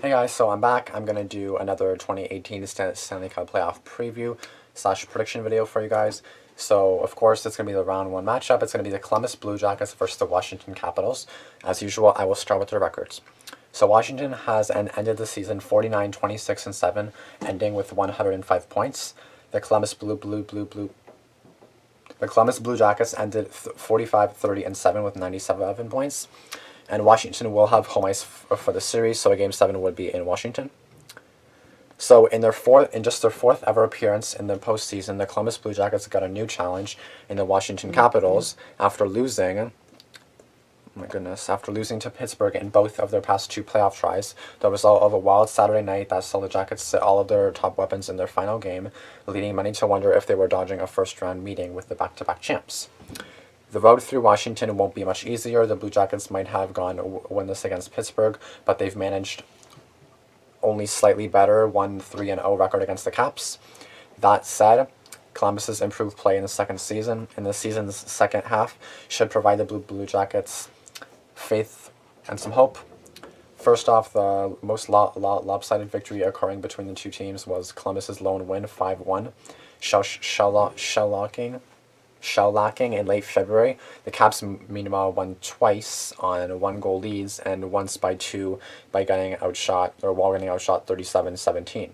Hey guys, so I'm back. I'm going to do another 2018 Stanley Cup playoff preview slash prediction video for you guys. So, of course, it's going to be the round one matchup. It's going to be the Columbus Blue Jackets versus the Washington Capitals. As usual, I will start with their records. So, Washington has ended the season 49, 26, and 7, ending with 105 points. The Columbus Blue Jackets ended 45, 30, and 7 with 97 points. And Washington will have home ice for the series, so a Game 7 would be in Washington. So in just their fourth ever appearance in the postseason, the Columbus Blue Jackets got a new challenge in the Washington Capitals after losing. After losing to Pittsburgh in both of their past two playoff tries, the result of a wild Saturday night that saw the Jackets sit all of their top weapons in their final game, leading many to wonder if they were dodging a first-round meeting with the back-to-back champs. The road through Washington won't be much easier. The Blue Jackets might have gone winless against Pittsburgh, but they've managed only slightly better 1-3-0 record against the Caps. That said, Columbus's improved play in the season's second half should provide the Blue Jackets faith and some hope. First off, the most lopsided victory occurring between the two teams was Columbus's lone win, 5-1, shell-locking in late February. The Caps, meanwhile, won twice on one-goal leads and once by two while getting outshot 37-17.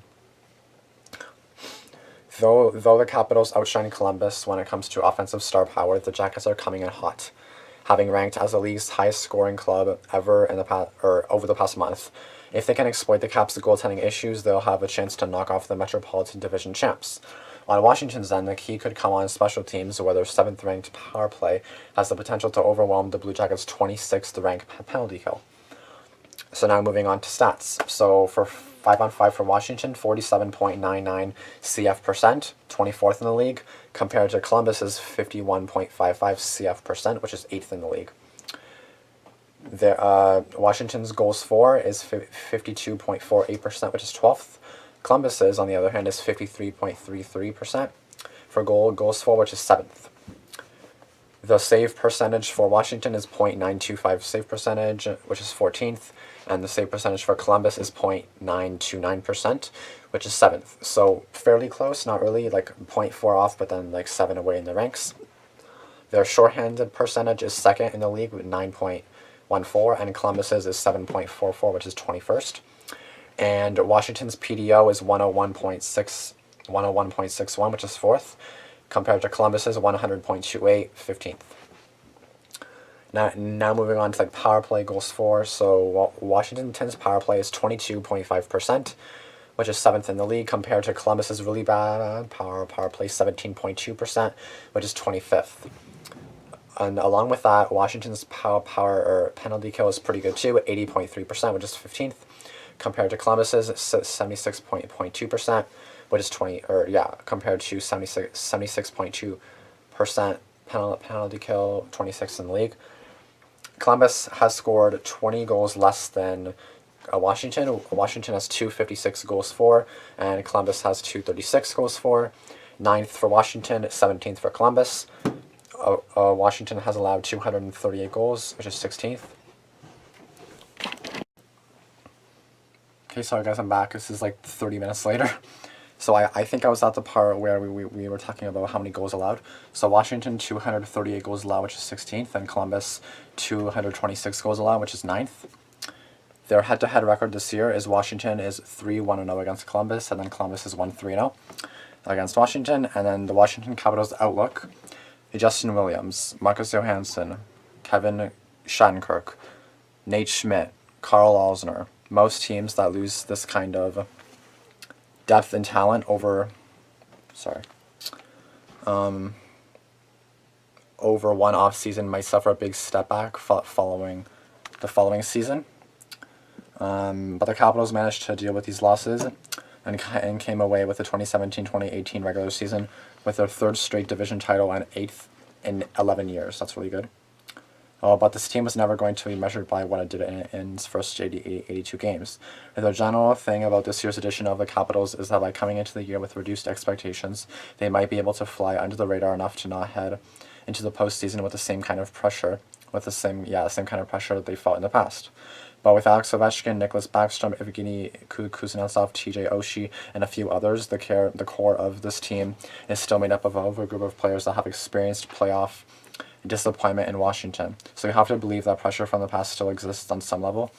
Though the Capitals outshine Columbus when it comes to offensive star power, the Jackets are coming in hot, having ranked as the league's highest-scoring club ever over the past month. If they can exploit the Caps' goaltending issues, they'll have a chance to knock off the Metropolitan Division champs. On Washington's end, the key could come on special teams, where their 7th-ranked power play has the potential to overwhelm the Blue Jackets' 26th-ranked penalty kill. So now moving on to stats. So for 5-on-5 for Washington, 47.99 CF percent, 24th in the league, compared to Columbus's 51.55 CF percent, which is 8th in the league. Washington's goals for is 52.48%, which is 12th. Columbus's, on the other hand, is 53.33% for goals for, which is 7th. The save percentage for Washington is .925 save percentage, which is 14th, and the save percentage for Columbus is .929%, which is 7th. So fairly close, not really, like 0.4 off, but then like 7 away in the ranks. Their shorthanded percentage is 2nd in the league with 9.14, and Columbus's is 7.44, which is 21st. And Washington's PDO is 101.61, which is 4th, compared to Columbus's 100.28, 15th. Now moving on to like power play goals for. So Washington's power play is 22.5%, which is 7th in the league, compared to Columbus's really bad power play 17.2%, which is 25th. And along with that, Washington's penalty kill is pretty good too, at 80.3%, which is 15th. Compared to Columbus's 76.2%, which is compared to 76.2% penalty kill, 26th in the league. Columbus has scored 20 goals less than Washington. Washington has 256 goals for, and Columbus has 236 goals for. 9th for Washington, 17th for Columbus. Washington has allowed 238 goals, which is 16th. Okay, sorry guys, I'm back. This is like 30 minutes later. So I think I was at the part where we were talking about how many goals allowed. So Washington, 238 goals allowed, which is 16th, and Columbus, 226 goals allowed, which is 9th. Their head-to-head record this year is Washington is 3-1-0 against Columbus, and then Columbus is 1-3-0 against Washington. And then the Washington Capitals outlook: Justin Williams, Marcus Johansson, Kevin Shattenkirk, Nate Schmidt, Carl Alsner. Most teams that lose this kind of depth and talent over one off season might suffer a big step back following the following season. But the Capitals managed to deal with these losses and came away with the 2017-2018 regular season with their 3rd straight division title and 8th in 11 years. That's really good. But this team was never going to be measured by what it did in its first 82 games. The general thing about this year's edition of the Capitals is that by coming into the year with reduced expectations, they might be able to fly under the radar enough to not head into the postseason with the same kind of pressure, that they felt in the past. But with Alex Ovechkin, Nicholas Backstrom, Evgeny Kuznetsov, TJ Oshie, and a few others, the core of this team is still made up of a group of players that have experienced playoff disappointment in Washington. So you have to believe that pressure from the past still exists on some level,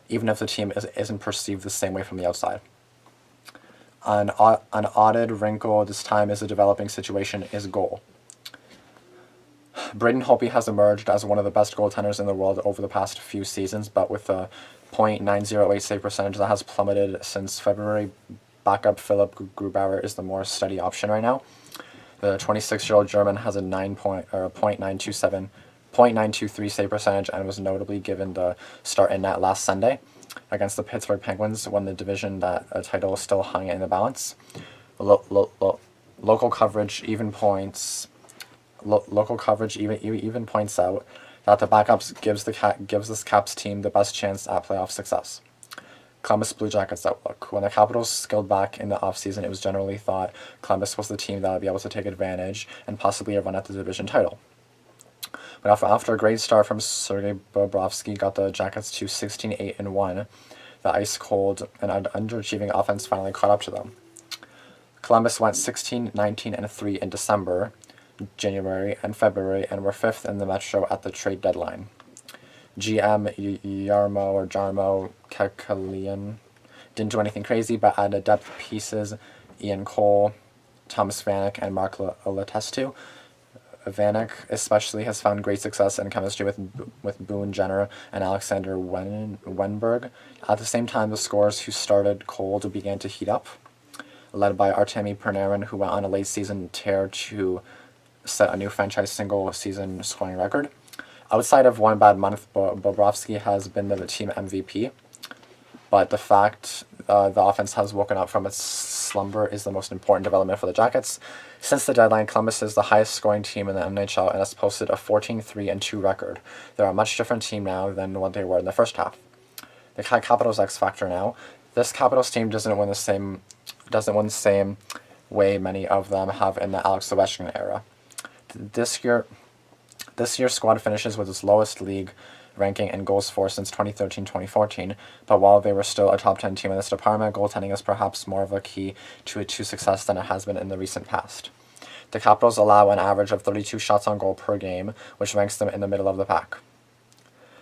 even if the team isn't perceived the same way from the outside. An odd wrinkle this time is a developing situation is goal. Braden Holtby has emerged as one of the best goaltenders in the world over the past few seasons, but with a .908 save percentage that has plummeted since February, backup Philip Grubauer is the more steady option right now. The 26-year-old German has a .923 save percentage and was notably given the start in net last Sunday against the Pittsburgh Penguins when the division title still hung in the balance. Local coverage even points out that the backups gives this Caps team the best chance at playoff success. Columbus Blue Jackets outlook. When the Capitals scaled back in the offseason, it was generally thought Columbus was the team that would be able to take advantage and possibly run at the division title. But after a great start from Sergei Bobrovsky got the Jackets to 16-8-1, the ice-cold and underachieving offense finally caught up to them. Columbus went 16-19-3 in December, January, and February, and were 5th in the Metro at the trade deadline. GM Jarmo Kekalian didn't do anything crazy, but added depth pieces Ian Cole, Thomas Vanek, and Mark Letestu. Vanek especially has found great success and chemistry with Boone Jenner and Alexander Wenberg. At the same time, the scorers who started cold began to heat up, led by Artemi Panarin, who went on a late season tear to set a new franchise single-season scoring record. Outside of one bad month, Bobrovsky has been the team MVP, but the fact the offense has woken up from its slumber is the most important development for the Jackets. Since the deadline, Columbus is the highest scoring team in the NHL and has posted a 14-3-2 record. They're a much different team now than what they were in the first half. The Capitals' X factor now. This Capitals team doesn't win the same way many of them have in the Alex Ovechkin era. This year's squad finishes with its lowest league ranking in goals for since 2013-2014, but while they were still a top 10 team in this department, goaltending is perhaps more of a key to success than it has been in the recent past. The Capitals allow an average of 32 shots on goal per game, which ranks them in the middle of the pack.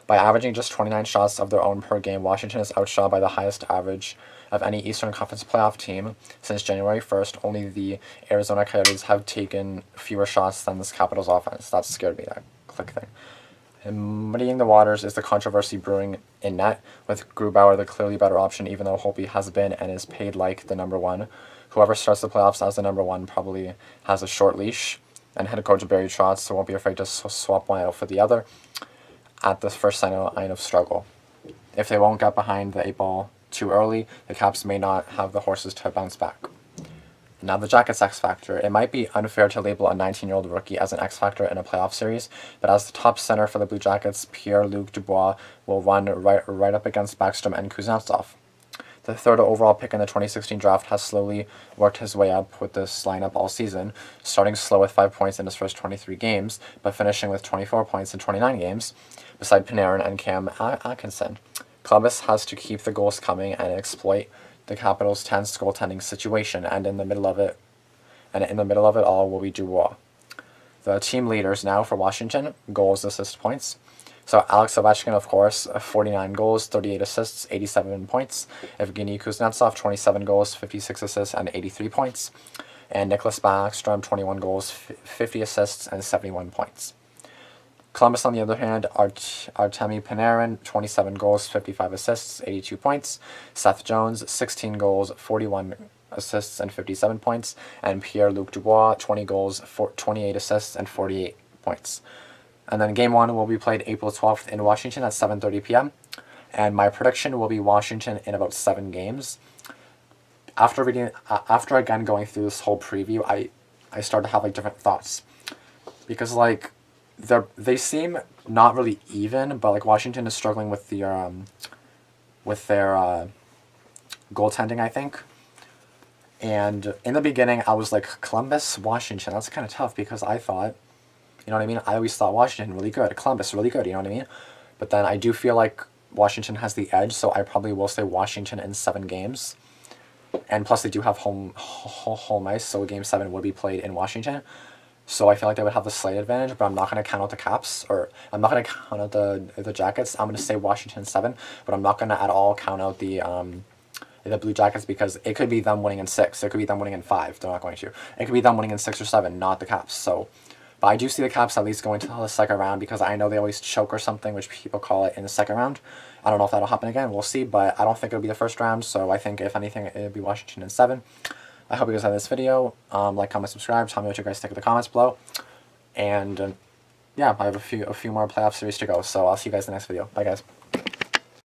By averaging just 29 shots of their own per game, Washington is outshot by the highest average of any Eastern Conference playoff team. Since January 1st, only the Arizona Coyotes have taken fewer shots than this Capitals offense. That scared me, that click thing. And muddying the waters is the controversy brewing in net, with Grubauer the clearly better option, even though Holtby has been and is paid like the number one. Whoever starts the playoffs as the number one probably has a short leash, and head coach Barry Trotz won't be afraid to swap one out for the other at the first sign of struggle. If they won't get behind the 8-ball too early, the Caps may not have the horses to bounce back. Now the Jackets' X Factor. It might be unfair to label a 19-year-old rookie as an X Factor in a playoff series, but as the top center for the Blue Jackets, Pierre-Luc Dubois will run right up against Backstrom and Kuznetsov. The third overall pick in the 2016 draft has slowly worked his way up with this lineup all season, starting slow with 5 points in his first 23 games, but finishing with 24 points in 29 games, beside Panarin and Cam Atkinson. Columbus has to keep the goals coming and exploit the Capitals' tense goaltending situation, and in the middle of it all will be Dubois. The team leaders now for Washington: goals, assists, points. So Alex Ovechkin, of course, 49 goals, 38 assists, 87 points. Evgeny Kuznetsov, 27 goals, 56 assists, and 83 points. And Nicholas Backstrom, 21 goals, 50 assists, and 71 points. Columbus, on the other hand, Artemi Panarin, 27 goals, 55 assists, 82 points. Seth Jones, 16 goals, 41 assists, and 57 points. And Pierre-Luc Dubois, 20 goals, 28 assists, and 48 points. And then Game 1 will be played April 12th in Washington at 7:30 p.m. And my prediction will be Washington in about 7 games. After again going through this whole preview, I started to have different thoughts. Because they seem not really even, but Washington is struggling with their goaltending, I think. And in the beginning, I was like, Columbus, Washington, that's kind of tough, because I thought, you know what I mean? I always thought Washington really good, Columbus really good, you know what I mean? But then I do feel like Washington has the edge, so I probably will say Washington in 7 games. And plus, they do have home ice, so Game 7 would be played in Washington. So I feel like they would have the slight advantage, but I'm not going to count out the Caps, or I'm not going to count out the Jackets. I'm going to say Washington 7, but I'm not going to at all count out the Blue Jackets, because it could be them winning in 6. It could be them winning in 5. They're not going to. It could be them winning in 6 or 7, not the Caps. So, but I do see the Caps at least going to the second round, because I know they always choke or something, which people call it, in the second round. I don't know if that'll happen again. We'll see, but I don't think it'll be the first round. So I think, if anything, it'll be Washington in 7. I hope you guys like this video. Like, comment, subscribe. Tell me what you guys think in the comments below. And yeah, I have a few more playoff series to go. So I'll see you guys in the next video. Bye, guys.